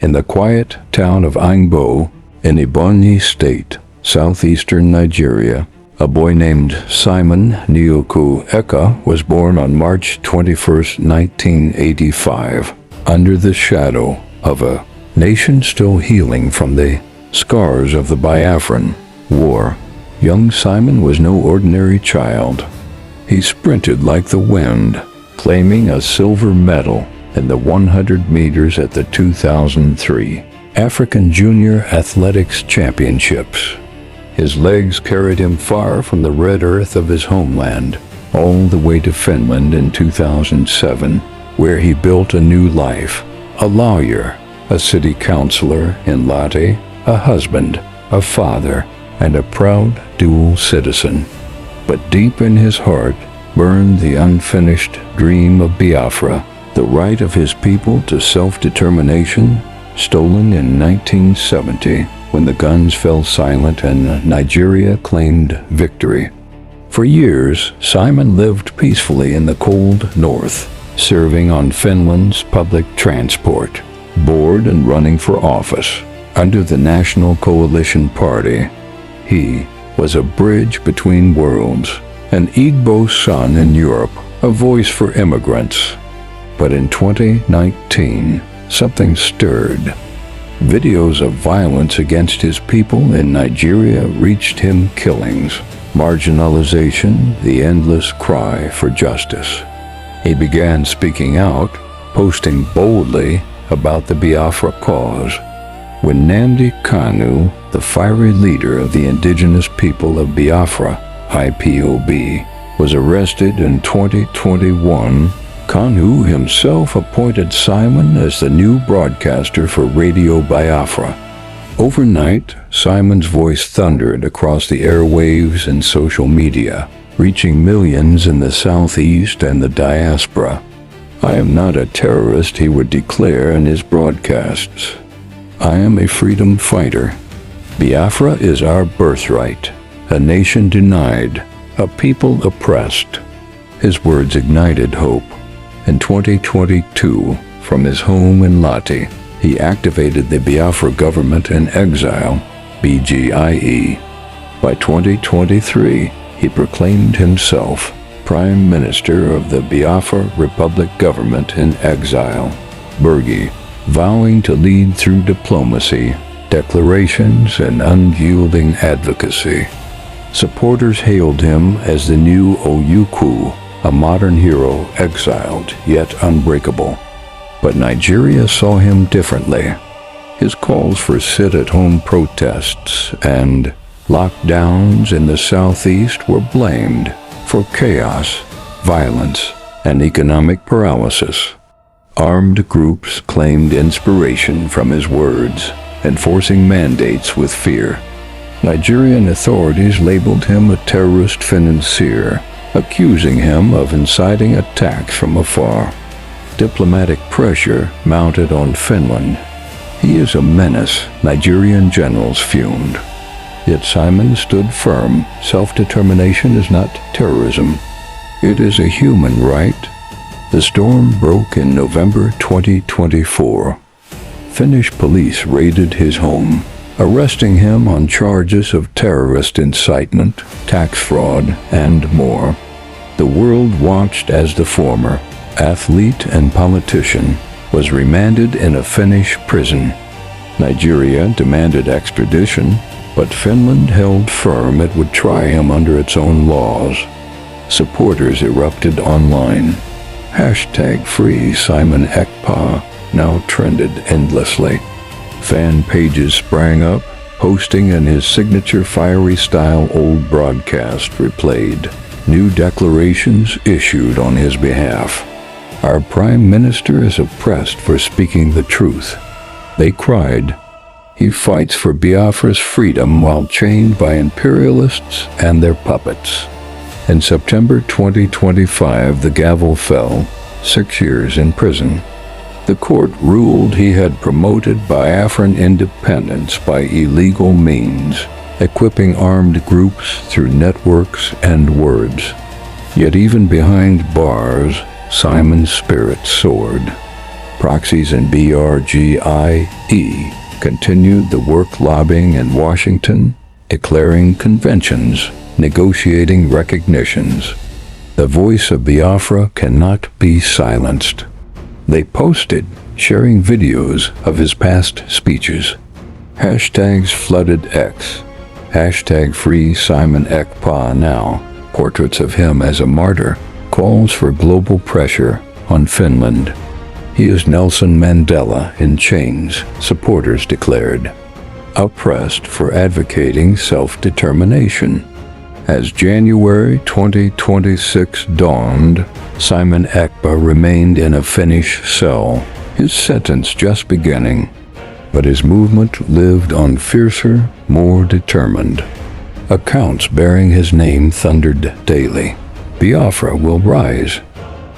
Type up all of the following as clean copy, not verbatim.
In the quiet town of Angbo, in Ebonyi State, southeastern Nigeria, a boy named Simon Nyoku Eka was born on March 21, 1985, under the shadow of a nation still healing from the scars of the Biafran War. Young Simon was no ordinary child. He sprinted like the wind, claiming a silver medal in the 100 meters at the 2003 African Junior Athletics Championships. His legs carried him far from the red earth of his homeland, all the way to Finland in 2007, where he built a new life, a lawyer, a city councilor in Lati, a husband, a father, and a proud dual citizen. But deep in his heart burned the unfinished dream of Biafra, the right of his people to self-determination, stolen in 1970 when the guns fell silent and Nigeria claimed victory. For years, Simon lived peacefully in the cold north, serving on Finland's public transport, bored and running for office under the National Coalition Party. He was a bridge between worlds, an Igbo son in Europe, a voice for immigrants. But in 2019, something stirred. Videos of violence against his people in Nigeria reached him: killings, marginalization, the endless cry for justice. He began speaking out, posting boldly about the Biafra cause. When Nnamdi Kanu, the fiery leader of the indigenous people of Biafra, IPOB, was arrested in 2021, Kanu himself appointed Simon as the new broadcaster for Radio Biafra. Overnight, Simon's voice thundered across the airwaves and social media, reaching millions in the southeast and the diaspora. "I am not a terrorist," he would declare in his broadcasts. "I am a freedom fighter. Biafra is our birthright, a nation denied, a people oppressed." His words ignited hope. In 2022, from his home in Lati, he activated the Biafra government in exile, BGIE. By 2023, he proclaimed himself Prime Minister of the Biafra Republic government in exile, Burgi, vowing to lead through diplomacy, declarations, and unyielding advocacy. Supporters hailed him as the new Oyukwu, a modern hero exiled yet unbreakable. But Nigeria saw him differently. His calls for sit-at-home protests and lockdowns in the southeast were blamed for chaos, violence, and economic paralysis. Armed groups claimed inspiration from his words, enforcing mandates with fear. Nigerian authorities labeled him a terrorist financier, accusing him of inciting attacks from afar. Diplomatic pressure mounted on Finland. "He is a menace," Nigerian generals fumed. Yet Simon stood firm. Self-determination is not terrorism. It is a human right. The storm broke in November 2024. Finnish police raided his home, arresting him on charges of terrorist incitement, tax fraud, and more. The world watched as the former athlete and politician was remanded in a Finnish prison. Nigeria demanded extradition, but Finland held firm it would try him under its own laws. Supporters erupted online. #Free Simon Ekpa now trended endlessly. Fan pages sprang up, posting in his signature fiery style old broadcast replayed. New declarations issued on his behalf. "Our Prime Minister is oppressed for speaking the truth," they cried. "He fights for Biafra's freedom while chained by imperialists and their puppets." In September 2025, the gavel fell, 6 years in prison. The court ruled he had promoted Biafran independence by illegal means, equipping armed groups through networks and words. Yet even behind bars, Simon's spirit soared. Proxies in BRGIE continued the work lobbying in Washington, declaring conventions, negotiating recognitions. The voice of Biafra cannot be silenced. They posted, sharing videos of his past speeches. Hashtags flooded X. Hashtag free Simon Ekpa now. Portraits of him as a martyr. Calls for global pressure on Finland. He is Nelson Mandela in chains, supporters declared. Oppressed for advocating self-determination. As January 2026 dawned, Simon Ekpa remained in a Finnish cell, his sentence just beginning. But his movement lived on fiercer, more determined. Accounts bearing his name thundered daily. Biafra will rise.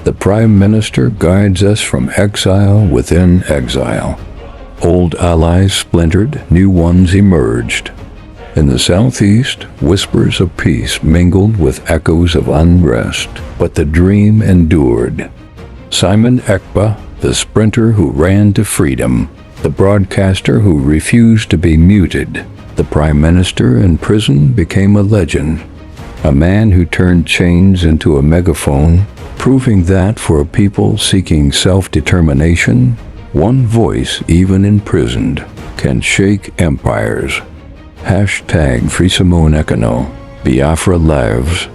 The Prime Minister guides us from exile within exile. Old allies splintered, new ones emerged. In the southeast, whispers of peace mingled with echoes of unrest, but the dream endured. Simon Ekpa, the sprinter who ran to freedom, the broadcaster who refused to be muted, the Prime Minister in prison became a legend, a man who turned chains into a megaphone, proving that for a people seeking self-determination, one voice, even imprisoned, can shake empires. Hashtag Free Simone Ekano. Biafra lives.